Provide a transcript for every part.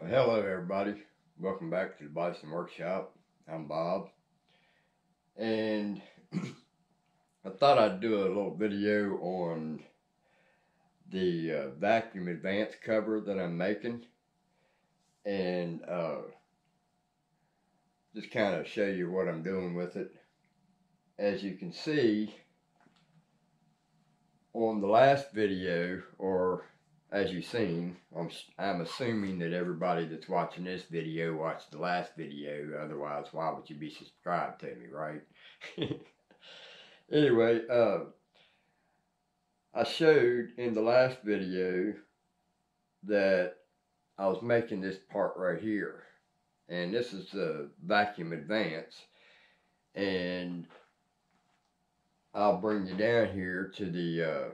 Hello everybody, welcome back to the Bison Workshop. I'm Bob, and I thought I'd do a little video on the vacuum advance cover that I'm making, and just kind of show you what I'm doing with it. As you can see on the last video, or as you've seen, I'm assuming that everybody that's watching this video watched the last video. Otherwise, why would you be subscribed to me, right? Anyway, I showed in the last video that I was making this part right here. And this is the vacuum advance. And I'll bring you down here to the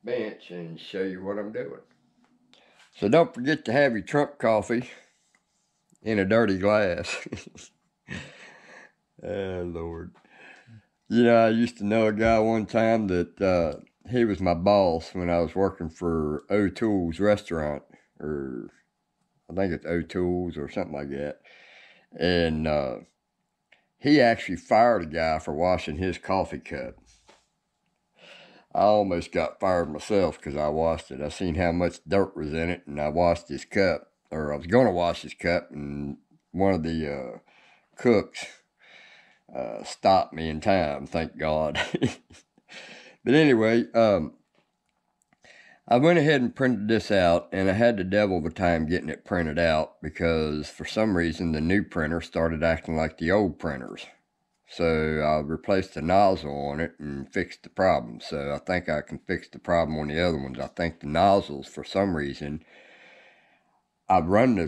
bench and show you what I'm doing. So don't forget to have your Trump coffee in a dirty glass. Oh, Lord. You know, I used to know a guy one time that he was my boss when I was working for O'Toole's restaurant, or I think it's O'Toole's or something like that. And he actually fired a guy for washing his coffee cup. I almost got fired myself because I washed it. I seen how much dirt was in it, and I washed his cup, or I was going to wash his cup, and one of the cooks stopped me in time, thank God. But anyway, I went ahead and printed this out, and I had the devil of a time getting it printed out because for some reason the new printer started acting like the old printers. So I replaced the nozzle on it and fixed the problem. So I think I can fix the problem on the other ones. I think the nozzles, for some reason, I've run the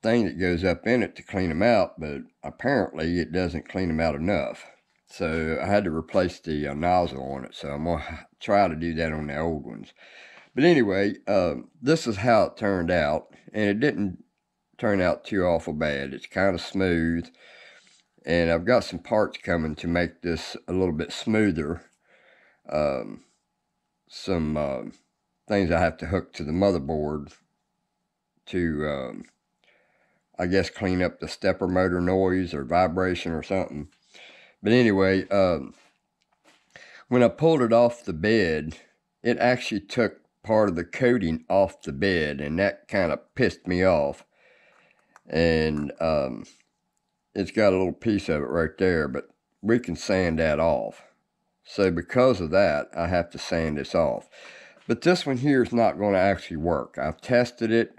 thing that goes up in it to clean them out, but apparently it doesn't clean them out enough. So I had to replace the nozzle on it. So I'm going to try to do that on the old ones. But anyway, this is how it turned out. And it didn't turn out too awful bad. It's kind of smooth. And I've got some parts coming to make this a little bit smoother. Some things I have to hook to the motherboard to, I guess, clean up the stepper motor noise or vibration or something. But anyway, when I pulled it off the bed, it actually took part of the coating off the bed, and that kind of pissed me off. And it's got a little piece of it right there, but we can sand that off. So because of that, I have to sand this off. But this one here is not going to actually work. I've tested it,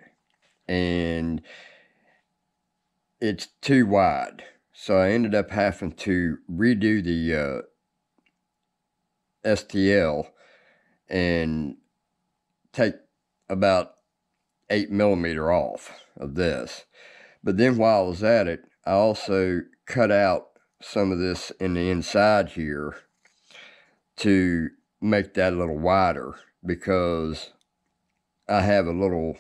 and it's too wide. So I ended up having to redo the STL and take about 8mm off of this. But then while I was at it, I also cut out some of this in the inside here to make that a little wider, because I have a little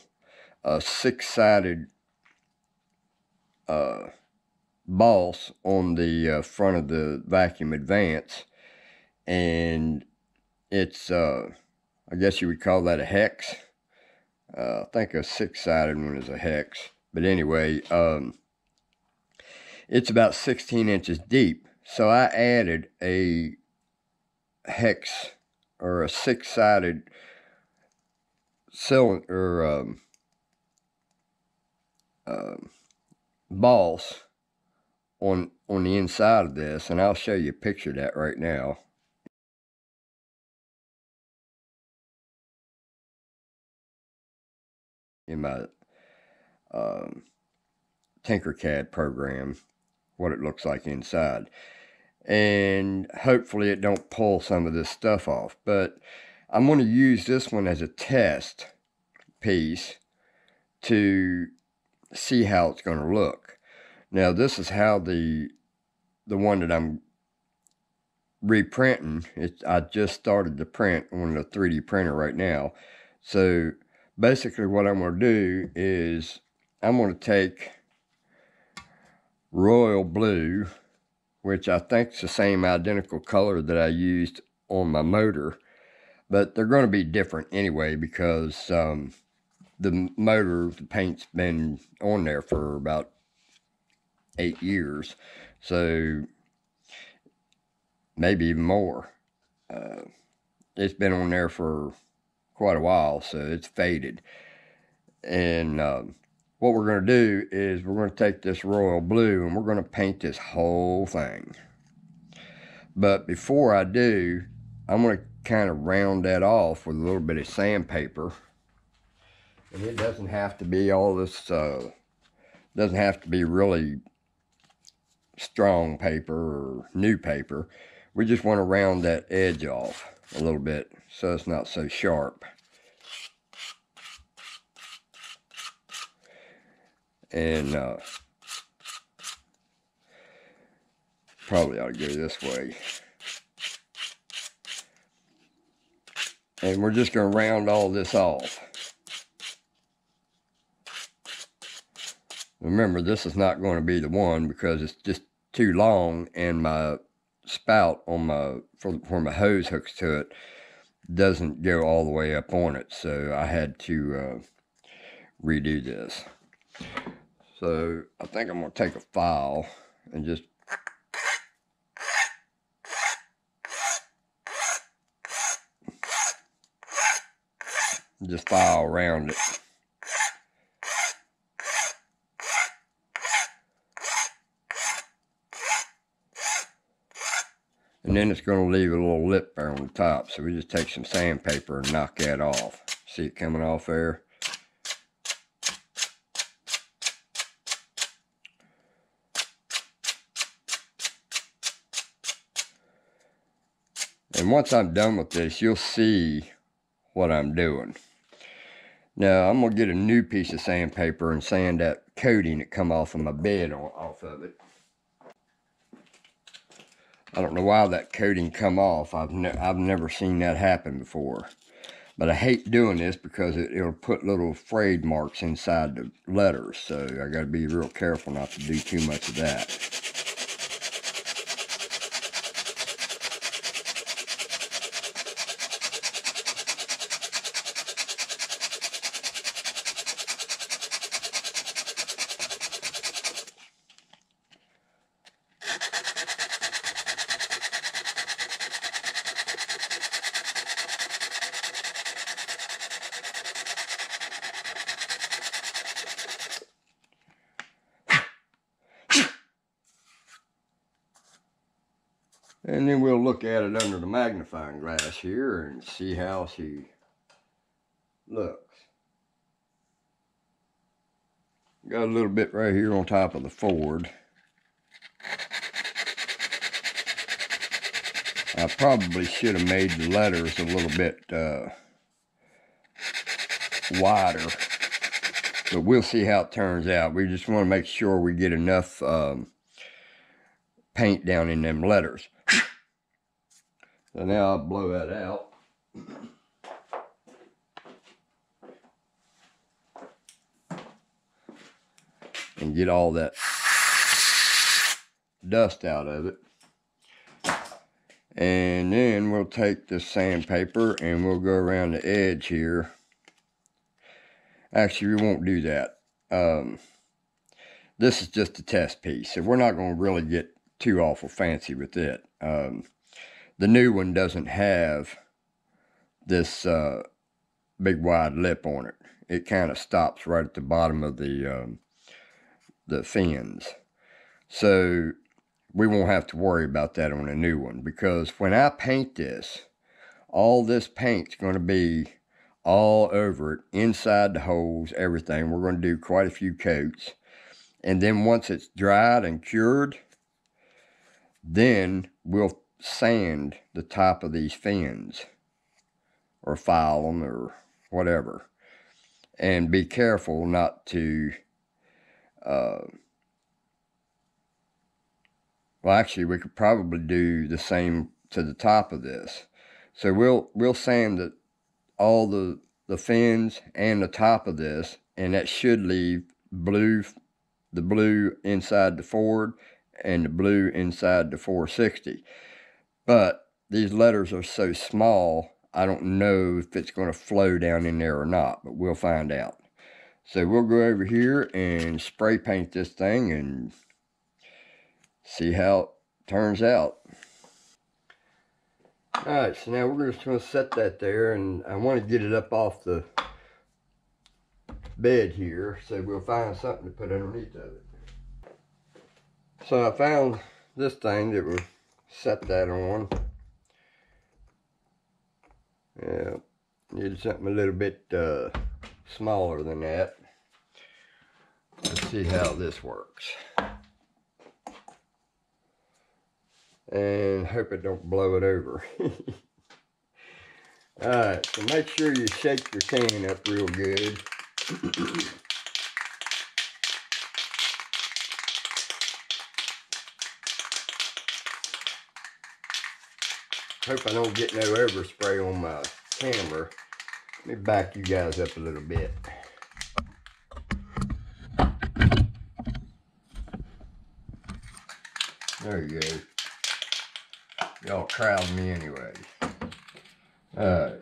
six-sided boss on the front of the vacuum advance, and it's I guess you would call that a hex. I think a six-sided one is a hex, but anyway, it's about 16 inches deep. So I added a hex, or a six-sided cylinder boss on the inside of this, and I'll show you a picture of that right now. In my Tinkercad program, what it looks like inside. And hopefully it don't pull some of this stuff off. But I'm going to use this one as a test piece to see how it's going to look. Now this is how the one that I'm reprinting, I just started to print on the 3D printer right now. So basically what I'm going to do is I'm going to take royal blue, which I think is the same identical color that I used on my motor, But they're going to be different anyway because the motor, the paint's been on there for about 8 years. So maybe even more. It's been on there for quite a while, so it's faded. And what we're going to do is we're going to take this royal blue and we're going to paint this whole thing. But before I do, I'm going to kind of round that off with a little bit of sandpaper. And it doesn't have to be all this, doesn't have to be really strong paper or new paper. We just want to round that edge off a little bit so it's not so sharp. And probably ought to go this way. And we're just going to round all this off. Remember, this is not going to be the one because it's just too long, and my spout on my where my hose hooks to it doesn't go all the way up on it, so I had to redo this. So I think I'm going to take a file and just file around it. And then it's going to leave a little lip there on the top. So we just take some sandpaper and knock that off. See it coming off there? And once I'm done with this, you'll see what I'm doing. Now, I'm going to get a new piece of sandpaper and sand that coating that come off of my bed off of it. I don't know why that coating come off. I've never seen that happen before. But I hate doing this because it'll put little frayed marks inside the letters. So I got to be real careful not to do too much of that. And then we'll look at it under the magnifying glass here and see how she looks. Got a little bit right here on top of the Ford. I probably should have made the letters a little bit wider. But we'll see how it turns out. We just want to make sure we get enough paint down in them letters. So now I'll blow that out. And get all that dust out of it. And then we'll take this sandpaper and we'll go around the edge here. Actually, we won't do that. This is just a test piece, so we're not going to really get too awful fancy with it. The new one doesn't have this big wide lip on it. It kind of stops right at the bottom of the fins. So we won't have to worry about that on a new one, because when I paint this, all this paint's going to be all over it, inside the holes, everything. We're going to do quite a few coats. And then once it's dried and cured, then we'll sand the top of these fins, or file them, or whatever. And be careful not to, well, actually, we could probably do the same to the top of this. So we'll sand all the fins and the top of this, and that should leave the blue inside the Ford and the blue inside the 460. But these letters are so small, I don't know if it's going to flow down in there or not, but we'll find out. So we'll go over here and spray paint this thing and see how it turns out. Alright, so now we're just going to set that there, and I want to get it up off the bed here, so we'll find something to put underneath of it. So I found this thing that will set that on. Yeah, needed something a little bit smaller than that. Let's see how this works. And hope it don't blow it over. Alright, so make sure you shake your can up real good. Hope I don't get no overspray on my camera. Let me back you guys up a little bit. There you go. Y'all crowd me anyway. Alright.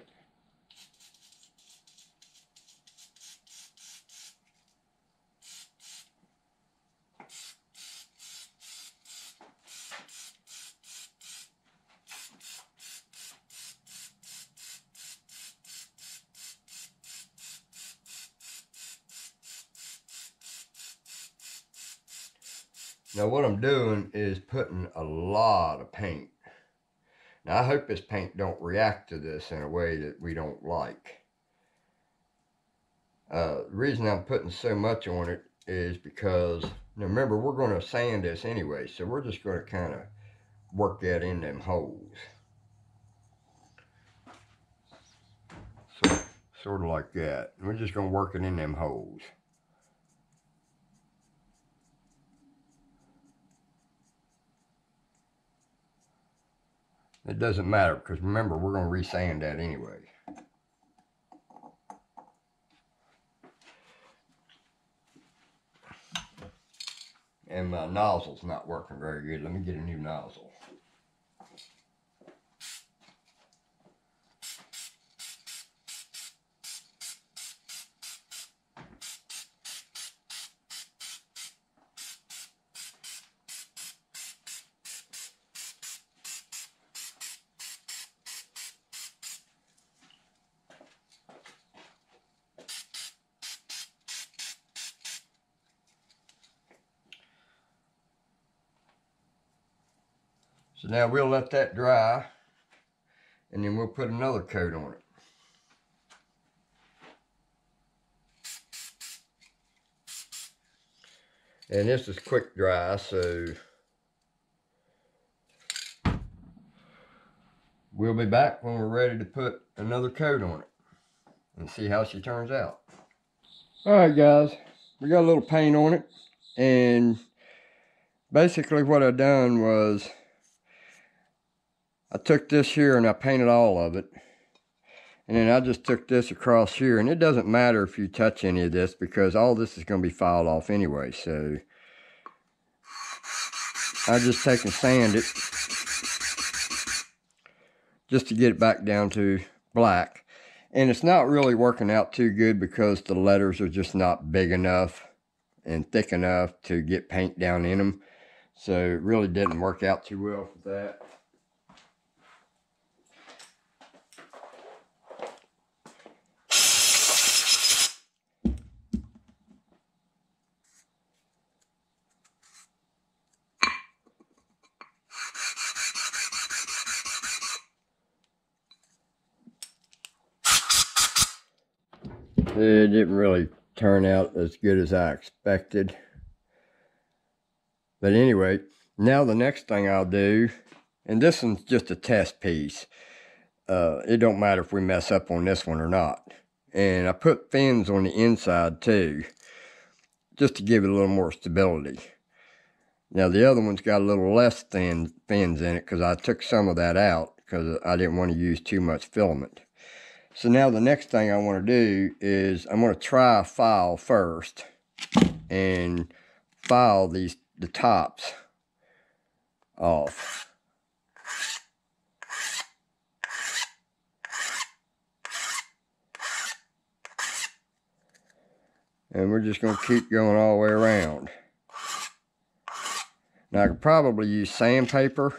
Now what I'm doing is putting a lot of paint. Now I hope this paint don't react to this in a way that we don't like. The reason I'm putting so much on it is because, now remember, we're going to sand this anyway, so we're just going to kind of work that in them holes. So, sort of like that. We're just going to work it in them holes. It doesn't matter, because remember, we're going to re-sand that anyway. And my nozzle's not working very good. Let me get a new nozzle. So now we'll let that dry, and then we'll put another coat on it. And this is quick dry, so we'll be back when we're ready to put another coat on it and see how she turns out. Alright guys, we got a little paint on it, and basically what I done was I took this here and I painted all of it, and then I just took this across here, and it doesn't matter if you touch any of this because all this is going to be filed off anyway. So I just take and sand it just to get it back down to black. And it's not really working out too good because the letters are just not big enough and thick enough to get paint down in them. So it really didn't work out too well for that. It didn't really turn out as good as I expected. But anyway, now the next thing I'll do, and this one's just a test piece. It don't matter if we mess up on this one or not. And I put fins on the inside too, just to give it a little more stability. Now the other one's got a little less fins in it because I took some of that out because I didn't want to use too much filament. So now the next thing I want to do is I'm going to try a file first and file the tops off. And we're just going to keep going all the way around. Now I could probably use sandpaper.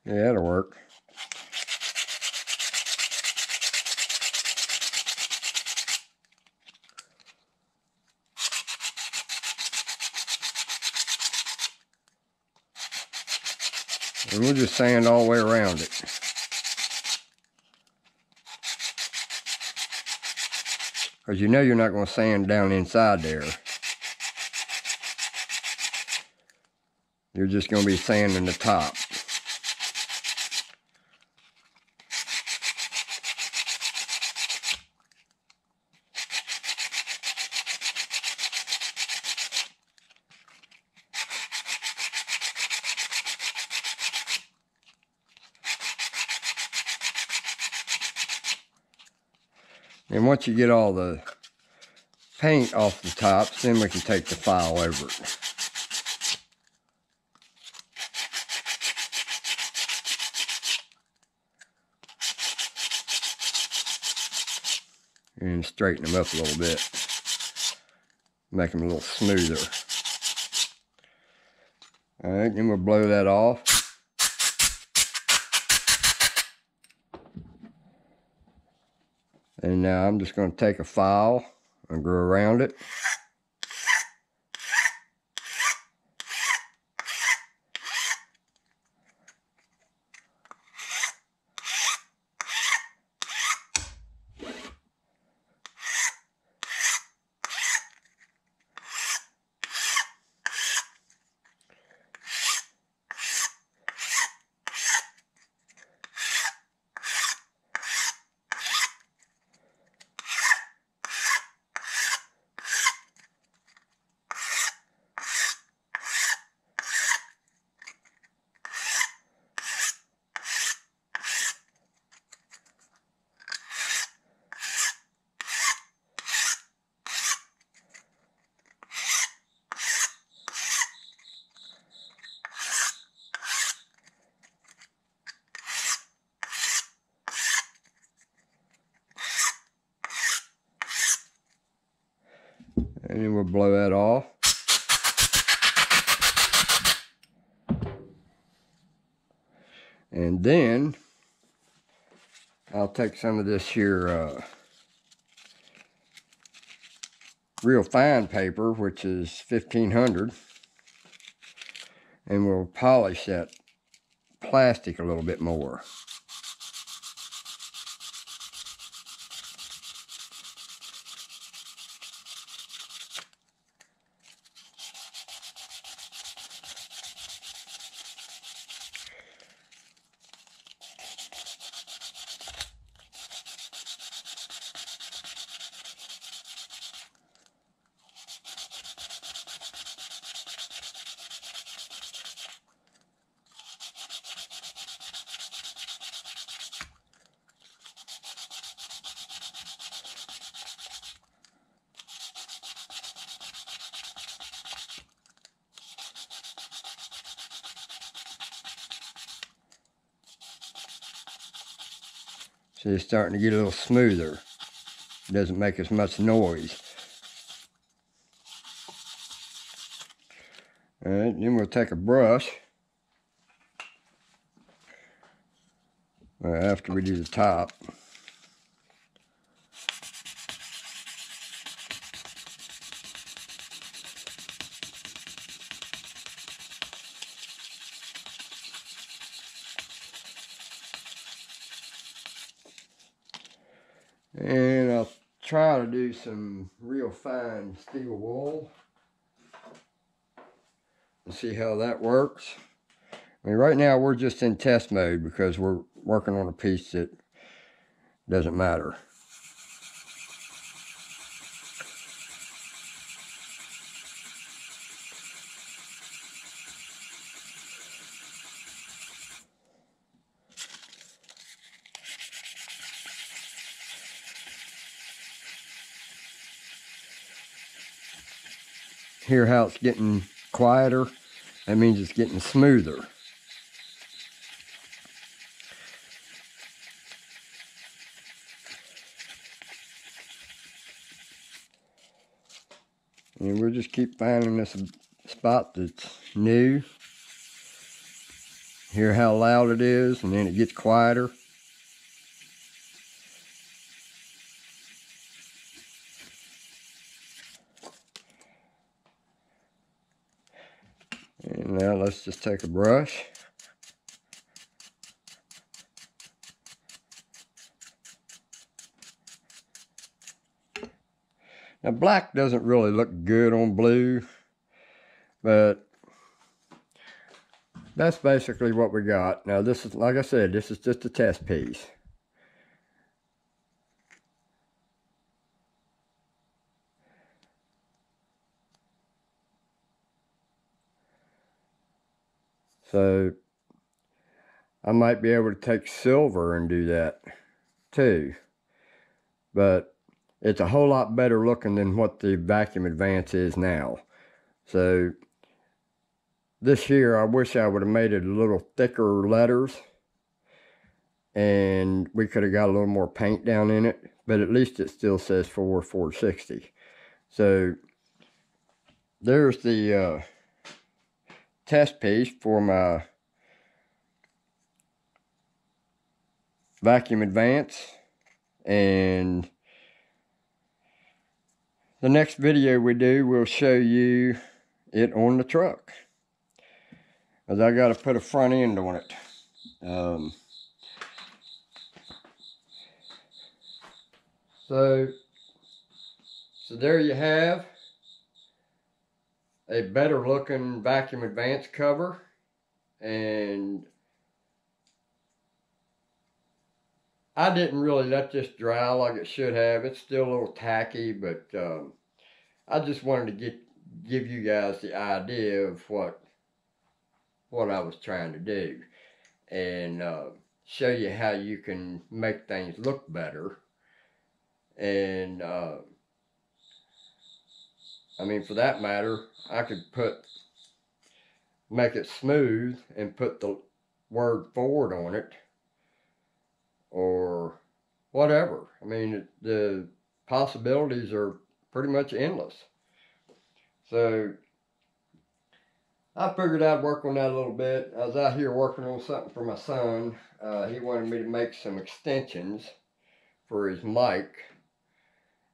Yeah, that'll work. And we'll just sand all the way around it. Because you know you're not going to sand down inside there. You're just going to be sanding the top. And once you get all the paint off the tops, then we can take the file over it. And straighten them up a little bit. Make them a little smoother. Alright, then we'll blow that off. And now I'm just going to take a file and go around it. And then we'll blow that off. And then I'll take some of this here real fine paper, which is 1500, and we'll polish that plastic a little bit more. See, it's starting to get a little smoother. It doesn't make as much noise. Alright, then we'll take a brush. After we do the top. And I'll try to do some real fine steel wool and see how that works. I mean, right now we're just in test mode because we're working on a piece that doesn't matter. Hear how it's getting quieter That means it's getting smoother. And we'll just keep finding this spot that's new. Hear how loud it is, and then it gets quieter. And now let's just take a brush. Now black doesn't really look good on blue, but that's basically what we got. Now this is, like I said, this is just a test piece. So I might be able to take silver and do that too. But it's a whole lot better looking than what the Vacuum Advance is now. So this here, I wish I would have made it a little thicker letters, and we could have got a little more paint down in it, but at least it still says 460. So there's the test piece for my Vacuum Advance, and the next video we do will show you it on the truck, because I got to put a front end on it. So there you have a better looking Vacuum Advance cover, and I didn't really let this dry like it should have. It's still a little tacky, but I just wanted to give you guys the idea of what I was trying to do, and show you how you can make things look better. And I mean, for that matter, I could make it smooth and put the word Ford on it, or whatever. I mean, the possibilities are pretty much endless. So I figured I'd work on that a little bit. I was out here working on something for my son. He wanted me to make some extensions for his mic,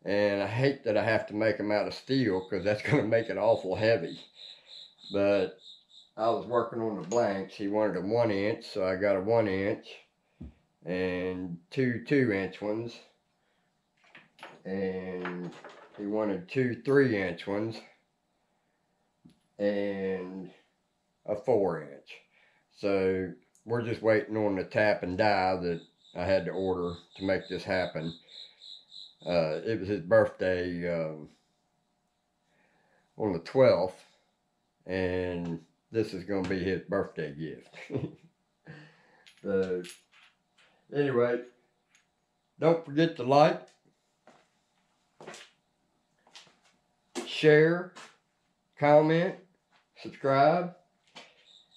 and I hate that I have to make them out of steel, because that's going to make it awful heavy. But I was working on the blanks. He wanted a 1 inch, so I got a 1 inch and two 2-inch ones, and he wanted two 3-inch ones and a 4-inch. So we're just waiting on the tap and die that I had to order to make this happen. It was his birthday on the 12th, and this is going to be his birthday gift. So anyway, don't forget to like, share, comment, subscribe,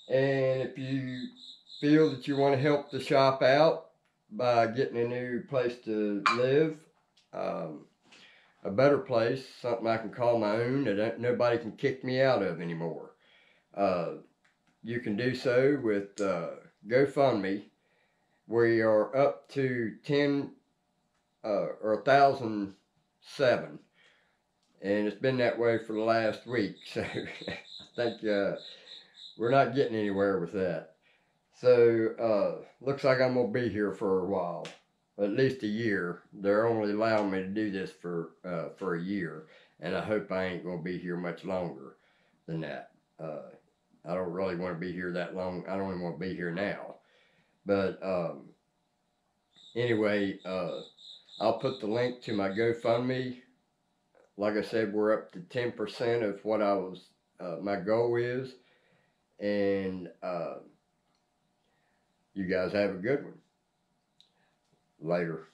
and if you feel that you want to help the shop out by getting a new place to live, a better place, something I can call my own that nobody can kick me out of anymore, you can do so with GoFundMe. We are up to 1,007, and it's been that way for the last week. So I think we're not getting anywhere with that. So looks like I'm gonna be here for a while, at least a year. They're only allowing me to do this for a year, and I hope I ain't gonna be here much longer than that. I don't really want to be here that long. I don't even want to be here now. But anyway, I'll put the link to my GoFundMe. Like I said, we're up to 10% of what I was, my goal is. And you guys have a good one. Later.